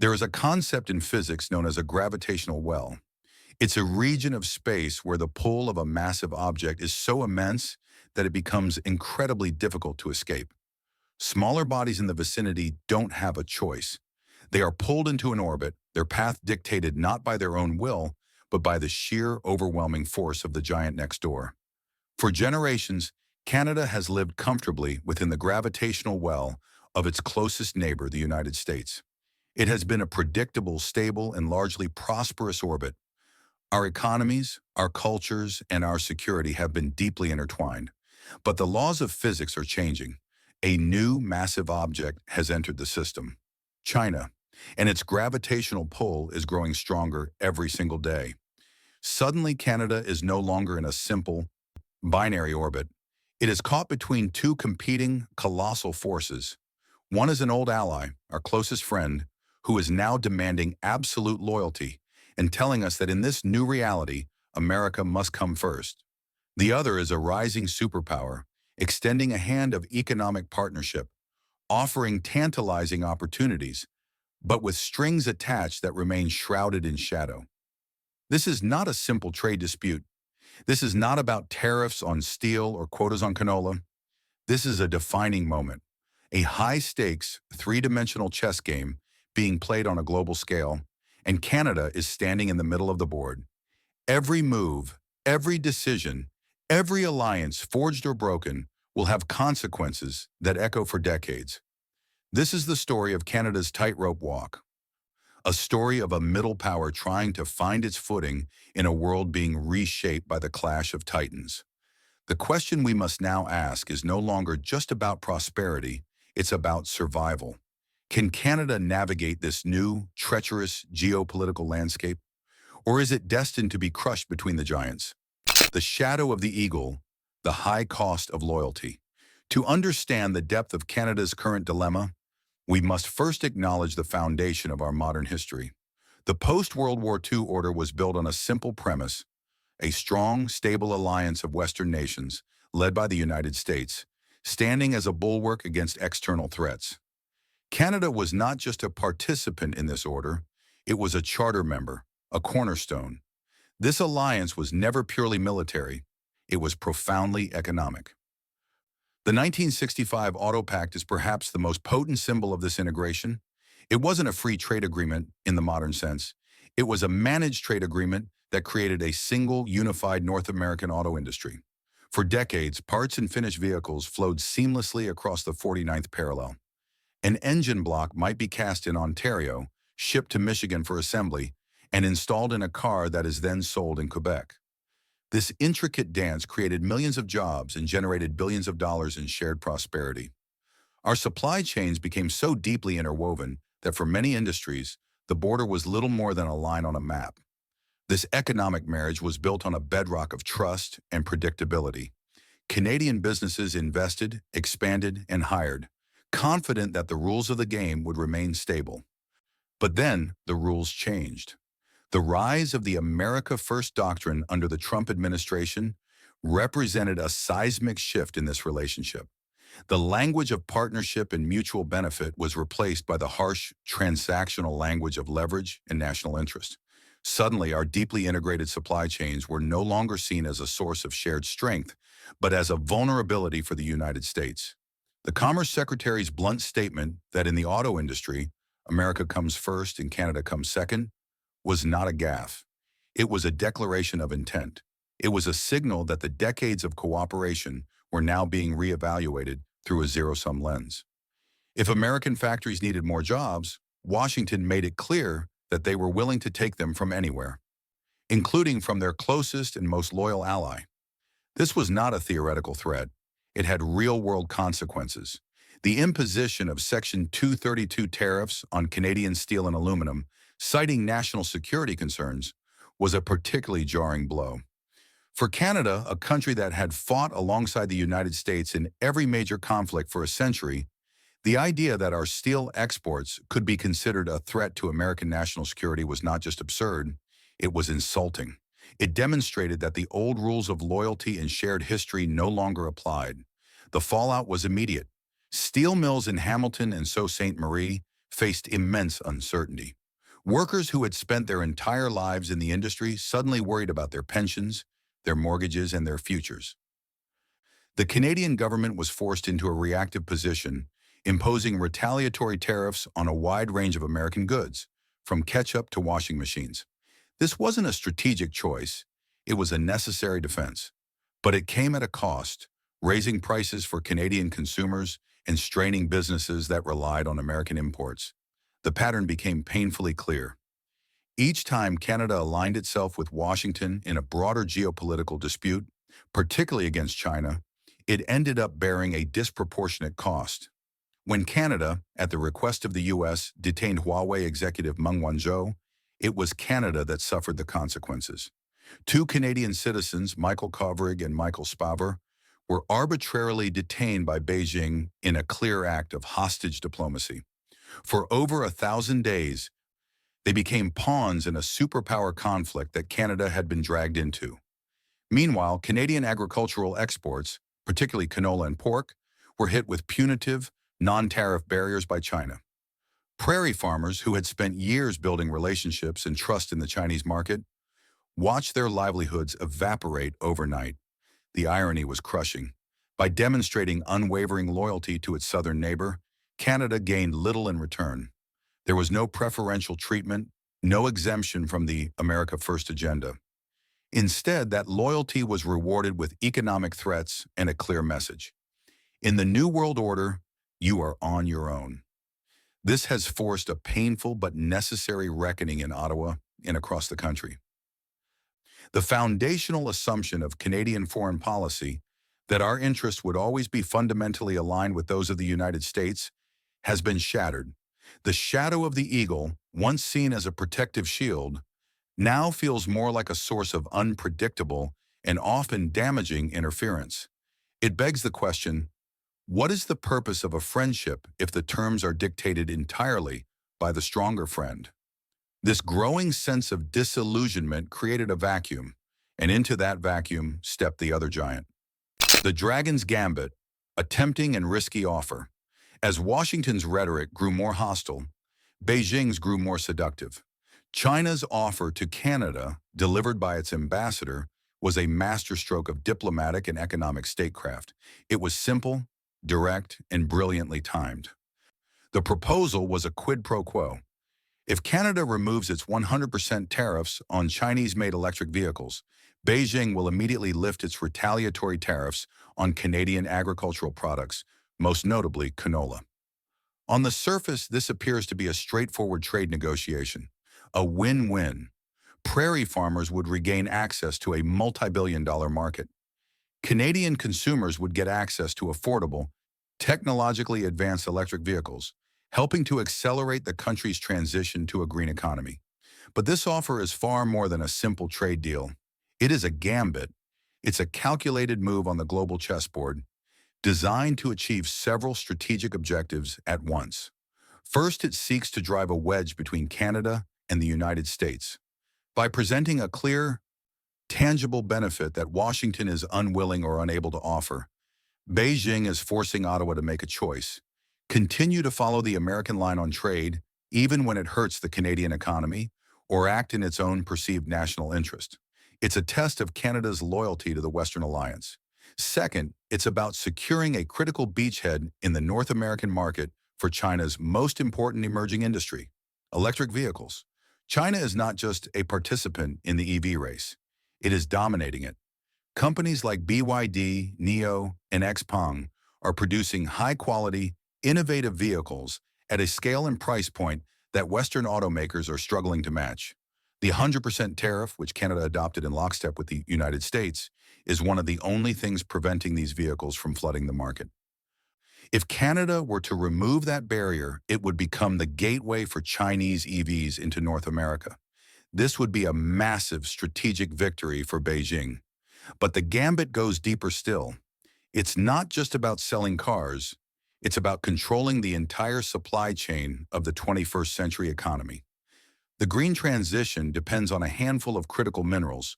There is a concept in physics known as a gravitational well. It's a region of space where the pull of a massive object is so immense that it becomes incredibly difficult to escape. Smaller bodies in the vicinity don't have a choice. They are pulled into an orbit, their path dictated not by their own will, but by the sheer overwhelming force of the giant next door. For generations, Canada has lived comfortably within the gravitational well of its closest neighbor, the United States. It has been a predictable, stable, and largely prosperous orbit. Our economies, our cultures, and our security have been deeply intertwined. But the laws of physics are changing. A new massive object has entered the system, China, and its gravitational pull is growing stronger every single day. Suddenly, Canada is no longer in a simple, binary orbit. It is caught between two competing, colossal forces. One is an old ally, our closest friend, who is now demanding absolute loyalty and telling us that in this new reality, America must come first. The other is a rising superpower, extending a hand of economic partnership, offering tantalizing opportunities, but with strings attached that remain shrouded in shadow. This is not a simple trade dispute. This is not about tariffs on steel or quotas on canola. This is a defining moment, a high-stakes, three-dimensional chess game being played on a global scale, and Canada is standing in the middle of the board. Every move, every decision, every alliance, forged or broken, will have consequences that echo for decades. This is the story of Canada's tightrope walk, a story of a middle power trying to find its footing in a world being reshaped by the clash of titans. The question we must now ask is no longer just about prosperity, it's about survival. Can Canada navigate this new, treacherous geopolitical landscape? Or is it destined to be crushed between the giants? The shadow of the eagle, the high cost of loyalty. To understand the depth of Canada's current dilemma, we must first acknowledge the foundation of our modern history. The post-World War II order was built on a simple premise: a strong, stable alliance of Western nations, led by the United States, standing as a bulwark against external threats. Canada was not just a participant in this order, it was a charter member, a cornerstone. This alliance was never purely military, it was profoundly economic. The 1965 Auto Pact is perhaps the most potent symbol of this integration. It wasn't a free trade agreement in the modern sense. It was a managed trade agreement that created a single, unified North American auto industry. For decades, parts and finished vehicles flowed seamlessly across the 49th parallel. An engine block might be cast in Ontario, shipped to Michigan for assembly, and installed in a car that is then sold in Quebec. This intricate dance created millions of jobs and generated billions of dollars in shared prosperity. Our supply chains became so deeply interwoven that for many industries, the border was little more than a line on a map. This economic marriage was built on a bedrock of trust and predictability. Canadian businesses invested, expanded, and hired, confident that the rules of the game would remain stable. But then the rules changed. The rise of the America First doctrine under the Trump administration represented a seismic shift in this relationship. The language of partnership and mutual benefit was replaced by the harsh, transactional language of leverage and national interest. Suddenly, our deeply integrated supply chains were no longer seen as a source of shared strength, but as a vulnerability for the United States. The Commerce Secretary's blunt statement that in the auto industry, America comes first and Canada comes second, was not a gaffe. It was a declaration of intent. It was a signal that the decades of cooperation were now being reevaluated through a zero-sum lens. If American factories needed more jobs, Washington made it clear that they were willing to take them from anywhere, including from their closest and most loyal ally. This was not a theoretical threat. It had real-world consequences. The imposition of Section 232 tariffs on Canadian steel and aluminum, citing national security concerns, was a particularly jarring blow. For Canada, a country that had fought alongside the United States in every major conflict for a century, the idea that our steel exports could be considered a threat to American national security was not just absurd, it was insulting. It demonstrated that the old rules of loyalty and shared history no longer applied. The fallout was immediate. Steel mills in Hamilton and Sault Ste. Marie faced immense uncertainty. Workers who had spent their entire lives in the industry suddenly worried about their pensions, their mortgages, and their futures. The Canadian government was forced into a reactive position, imposing retaliatory tariffs on a wide range of American goods, from ketchup to washing machines. This wasn't a strategic choice, it was a necessary defense. But it came at a cost, raising prices for Canadian consumers and straining businesses that relied on American imports. The pattern became painfully clear. Each time Canada aligned itself with Washington in a broader geopolitical dispute, particularly against China, it ended up bearing a disproportionate cost. When Canada, at the request of the U.S., detained Huawei executive Meng Wanzhou, it was Canada that suffered the consequences. Two Canadian citizens, Michael Kovrig and Michael Spavor, were arbitrarily detained by Beijing in a clear act of hostage diplomacy. For over 1,000 days, they became pawns in a superpower conflict that Canada had been dragged into. Meanwhile, Canadian agricultural exports, particularly canola and pork, were hit with punitive, non-tariff barriers by China. Prairie farmers who had spent years building relationships and trust in the Chinese market watched their livelihoods evaporate overnight. The irony was crushing. By demonstrating unwavering loyalty to its southern neighbor, Canada gained little in return. There was no preferential treatment, no exemption from the America First agenda. Instead, that loyalty was rewarded with economic threats and a clear message. In the New World Order, you are on your own. This has forced a painful but necessary reckoning in Ottawa and across the country. The foundational assumption of Canadian foreign policy, that our interests would always be fundamentally aligned with those of the United States, has been shattered. The shadow of the eagle, once seen as a protective shield, now feels more like a source of unpredictable and often damaging interference. It begs the question, what is the purpose of a friendship if the terms are dictated entirely by the stronger friend? This growing sense of disillusionment created a vacuum, and into that vacuum stepped the other giant. The Dragon's Gambit, a tempting and risky offer. As Washington's rhetoric grew more hostile, Beijing's grew more seductive. China's offer to Canada, delivered by its ambassador, was a masterstroke of diplomatic and economic statecraft. It was simple, direct, and brilliantly timed. The proposal was a quid pro quo. If Canada removes its 100% tariffs on Chinese-made electric vehicles, Beijing will immediately lift its retaliatory tariffs on Canadian agricultural products, most notably canola. On the surface, this appears to be a straightforward trade negotiation, a win-win. Prairie farmers would regain access to a multi-billion-dollar market. Canadian consumers would get access to affordable, technologically advanced electric vehicles, helping to accelerate the country's transition to a green economy. But this offer is far more than a simple trade deal. It is a gambit. It's a calculated move on the global chessboard, designed to achieve several strategic objectives at once. First, it seeks to drive a wedge between Canada and the United States. By presenting a clear, tangible benefit that Washington is unwilling or unable to offer, Beijing is forcing Ottawa to make a choice. Continue to follow the American line on trade, even when it hurts the Canadian economy, or act in its own perceived national interest. It's a test of Canada's loyalty to the Western Alliance. Second, it's about securing a critical beachhead in the North American market for China's most important emerging industry, electric vehicles. China is not just a participant in the EV race. It is dominating it. Companies like BYD, NIO, and XPeng are producing high-quality, innovative vehicles at a scale and price point that Western automakers are struggling to match. The 100% tariff, which Canada adopted in lockstep with the United States, is one of the only things preventing these vehicles from flooding the market. If Canada were to remove that barrier, it would become the gateway for Chinese EVs into North America. This would be a massive strategic victory for Beijing. But the gambit goes deeper still. It's not just about selling cars, it's about controlling the entire supply chain of the 21st century economy. The green transition depends on a handful of critical minerals: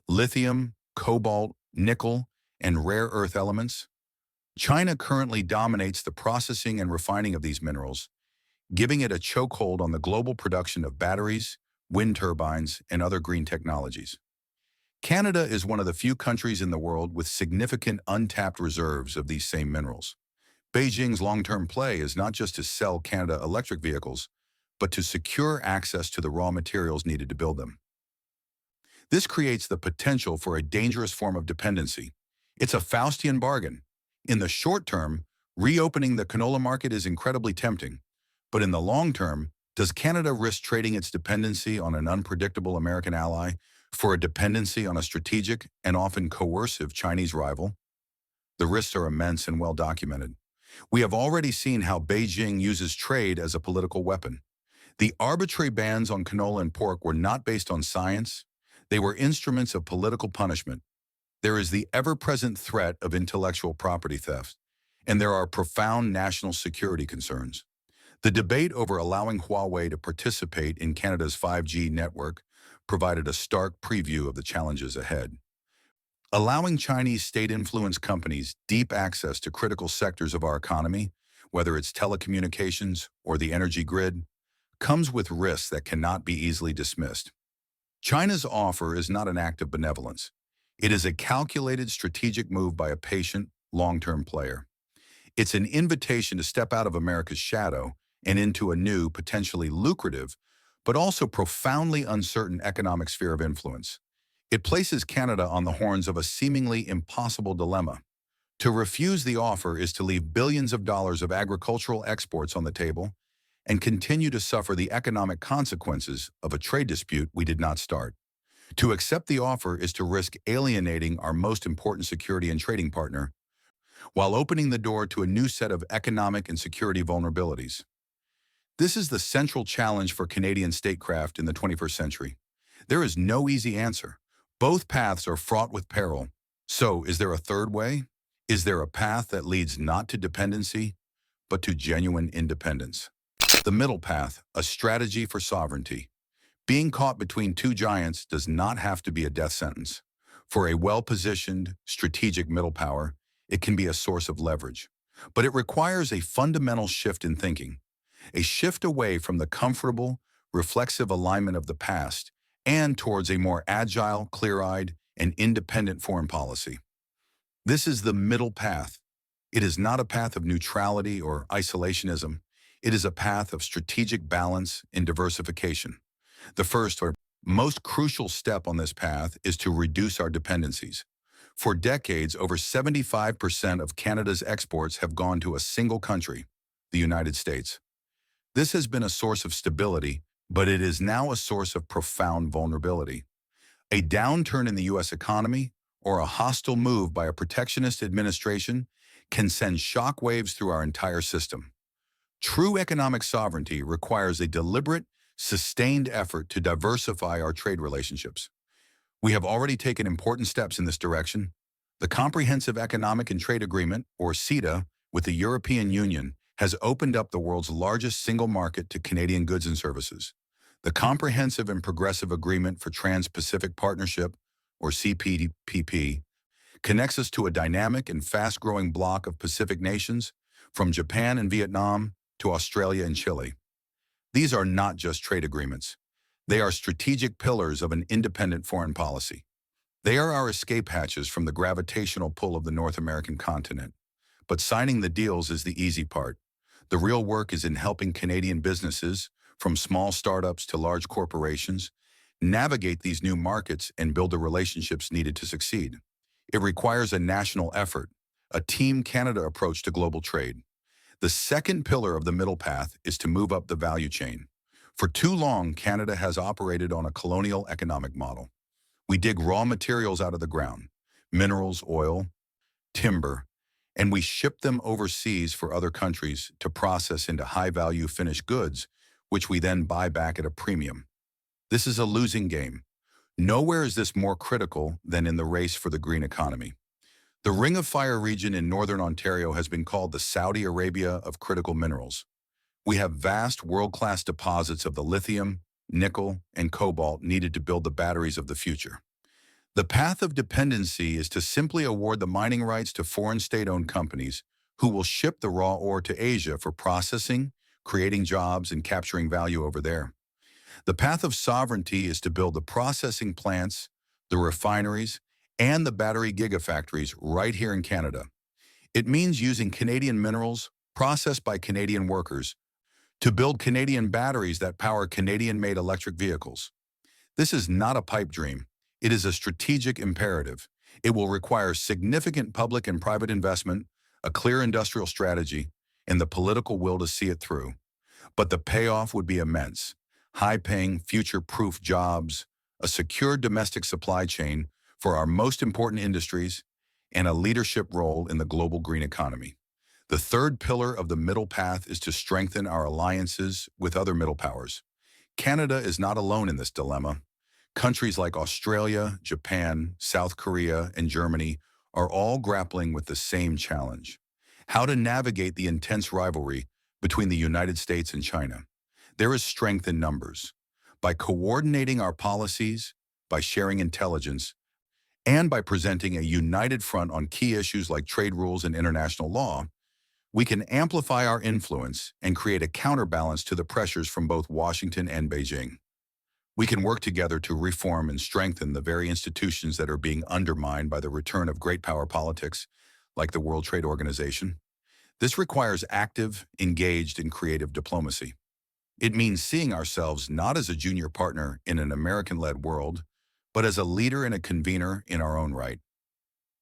lithium, cobalt, nickel, and rare earth elements. China currently dominates the processing and refining of these minerals, giving it a chokehold on the global production of batteries, wind turbines, and other green technologies. Canada is one of the few countries in the world with significant untapped reserves of these same minerals. Beijing's long-term play is not just to sell Canada electric vehicles, but to secure access to the raw materials needed to build them. This creates the potential for a dangerous form of dependency. It's a Faustian bargain. In the short term, reopening the canola market is incredibly tempting. But in the long term, does Canada risk trading its dependency on an unpredictable American ally for a dependency on a strategic and often coercive Chinese rival? The risks are immense and well documented. We have already seen how Beijing uses trade as a political weapon. The arbitrary bans on canola and pork were not based on science. They were instruments of political punishment. There is the ever-present threat of intellectual property theft, and there are profound national security concerns. The debate over allowing Huawei to participate in Canada's 5G network provided a stark preview of the challenges ahead. Allowing Chinese state-influenced companies deep access to critical sectors of our economy, whether it's telecommunications or the energy grid, comes with risks that cannot be easily dismissed. China's offer is not an act of benevolence. It is a calculated strategic move by a patient, long-term player. It's an invitation to step out of America's shadow and into a new, potentially lucrative, but also profoundly uncertain economic sphere of influence. It places Canada on the horns of a seemingly impossible dilemma. To refuse the offer is to leave billions of dollars of agricultural exports on the table and continue to suffer the economic consequences of a trade dispute we did not start. To accept the offer is to risk alienating our most important security and trading partner, while opening the door to a new set of economic and security vulnerabilities. This is the central challenge for Canadian statecraft in the 21st century. There is no easy answer. Both paths are fraught with peril. So, is there a third way? Is there a path that leads not to dependency, but to genuine independence? The middle path, a strategy for sovereignty. Being caught between two giants does not have to be a death sentence. For a well-positioned, strategic middle power, it can be a source of leverage. But it requires a fundamental shift in thinking, a shift away from the comfortable, reflexive alignment of the past and towards a more agile, clear-eyed, and independent foreign policy. This is the middle path. It is not a path of neutrality or isolationism. It is a path of strategic balance and diversification. The first or most crucial step on this path is to reduce our dependencies. For decades, over 75% of Canada's exports have gone to a single country, the United States. This has been a source of stability, but it is now a source of profound vulnerability. A downturn in the U.S. economy or a hostile move by a protectionist administration can send shockwaves through our entire system. True economic sovereignty requires a deliberate, sustained effort to diversify our trade relationships. We have already taken important steps in this direction. The Comprehensive Economic and Trade Agreement, or CETA, with the European Union has opened up the world's largest single market to Canadian goods and services. The Comprehensive and Progressive Agreement for Trans-Pacific Partnership, or CPTPP, connects us to a dynamic and fast-growing bloc of Pacific nations, from Japan and Vietnam to Australia and Chile. These are not just trade agreements. They are strategic pillars of an independent foreign policy. They are our escape hatches from the gravitational pull of the North American continent. But signing the deals is the easy part. The real work is in helping Canadian businesses, from small startups to large corporations, navigate these new markets and build the relationships needed to succeed. It requires a national effort, a Team Canada approach to global trade. The second pillar of the middle path is to move up the value chain. For too long, Canada has operated on a colonial economic model. We dig raw materials out of the ground, minerals, oil, timber, and we ship them overseas for other countries to process into high-value finished goods, which we then buy back at a premium. This is a losing game. Nowhere is this more critical than in the race for the green economy. The Ring of Fire region in northern Ontario has been called the Saudi Arabia of critical minerals. We have vast world-class deposits of the lithium, nickel, and cobalt needed to build the batteries of the future. The path of dependency is to simply award the mining rights to foreign state-owned companies who will ship the raw ore to Asia for processing, creating jobs and capturing value over there. The path of sovereignty is to build the processing plants, the refineries, and the battery gigafactories right here in Canada. It means using Canadian minerals processed by Canadian workers to build Canadian batteries that power Canadian-made electric vehicles. This is not a pipe dream. It is a strategic imperative. It will require significant public and private investment, a clear industrial strategy, and the political will to see it through. But the payoff would be immense. High-paying, future-proof jobs, a secure domestic supply chain for our most important industries, and a leadership role in the global green economy. The third pillar of the middle path is to strengthen our alliances with other middle powers. Canada is not alone in this dilemma. Countries like Australia, Japan, South Korea, and Germany are all grappling with the same challenge: how to navigate the intense rivalry between the United States and China. There is strength in numbers. By coordinating our policies, by sharing intelligence, and by presenting a united front on key issues like trade rules and international law, we can amplify our influence and create a counterbalance to the pressures from both Washington and Beijing. We can work together to reform and strengthen the very institutions that are being undermined by the return of great power politics, like the World Trade Organization. This requires active, engaged, and creative diplomacy. It means seeing ourselves not as a junior partner in an American-led world, but as a leader and a convener in our own right.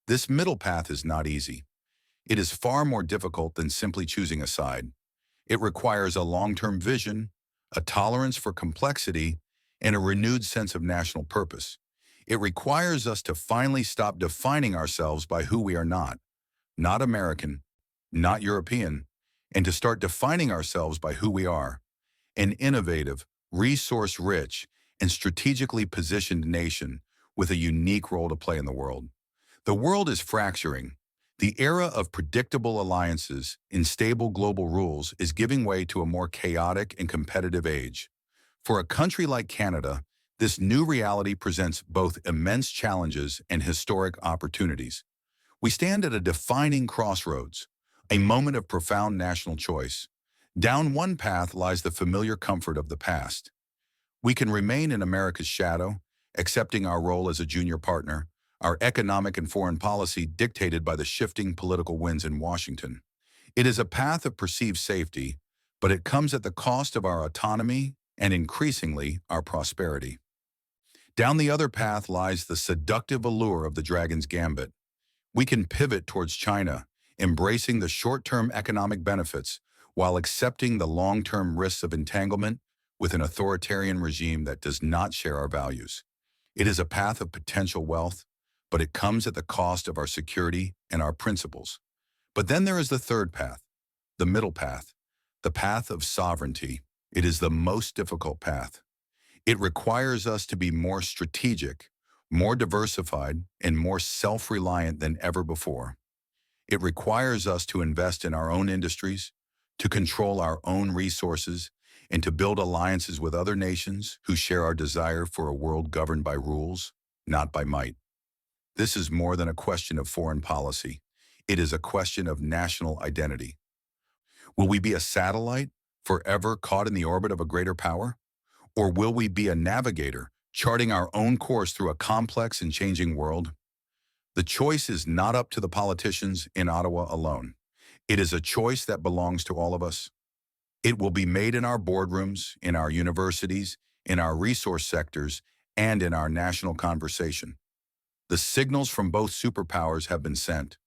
This middle path is not easy. It is far more difficult than simply choosing a side. It requires a long-term vision, a tolerance for complexity, and a renewed sense of national purpose. It requires us to finally stop defining ourselves by who we are not American, not European, and to start defining ourselves by who we are: an innovative, resource-rich, and strategically positioned nation with a unique role to play in the world. The world is fracturing. The era of predictable alliances and stable global rules is giving way to a more chaotic and competitive age. For a country like Canada, this new reality presents both immense challenges and historic opportunities. We stand at a defining crossroads, a moment of profound national choice. Down one path lies the familiar comfort of the past. We can remain in America's shadow, accepting our role as a junior partner, our economic and foreign policy dictated by the shifting political winds in Washington. It is a path of perceived safety, but it comes at the cost of our autonomy and increasingly our prosperity. Down the other path lies the seductive allure of the dragon's gambit. We can pivot towards China, embracing the short-term economic benefits while accepting the long-term risks of entanglement with an authoritarian regime that does not share our values. It is a path of potential wealth, but it comes at the cost of our security and our principles. But then there is the third path, the middle path, the path of sovereignty. It is the most difficult path. It requires us to be more strategic, more diversified, and more self-reliant than ever before. It requires us to invest in our own industries, to control our own resources, and to build alliances with other nations who share our desire for a world governed by rules, not by might. This is more than a question of foreign policy. It is a question of national identity. Will we be a satellite, forever caught in the orbit of a greater power? Or will we be a navigator, charting our own course through a complex and changing world? The choice is not up to the politicians in Ottawa alone. It is a choice that belongs to all of us. It will be made in our boardrooms, in our universities, in our resource sectors, and in our national conversation. The signals from both superpowers have been sent.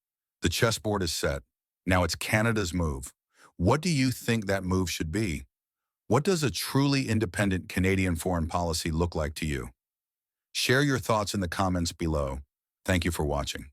The chessboard is set. Now it's Canada's move. What do you think that move should be? What does a truly independent Canadian foreign policy look like to you? Share your thoughts in the comments below. Thank you for watching.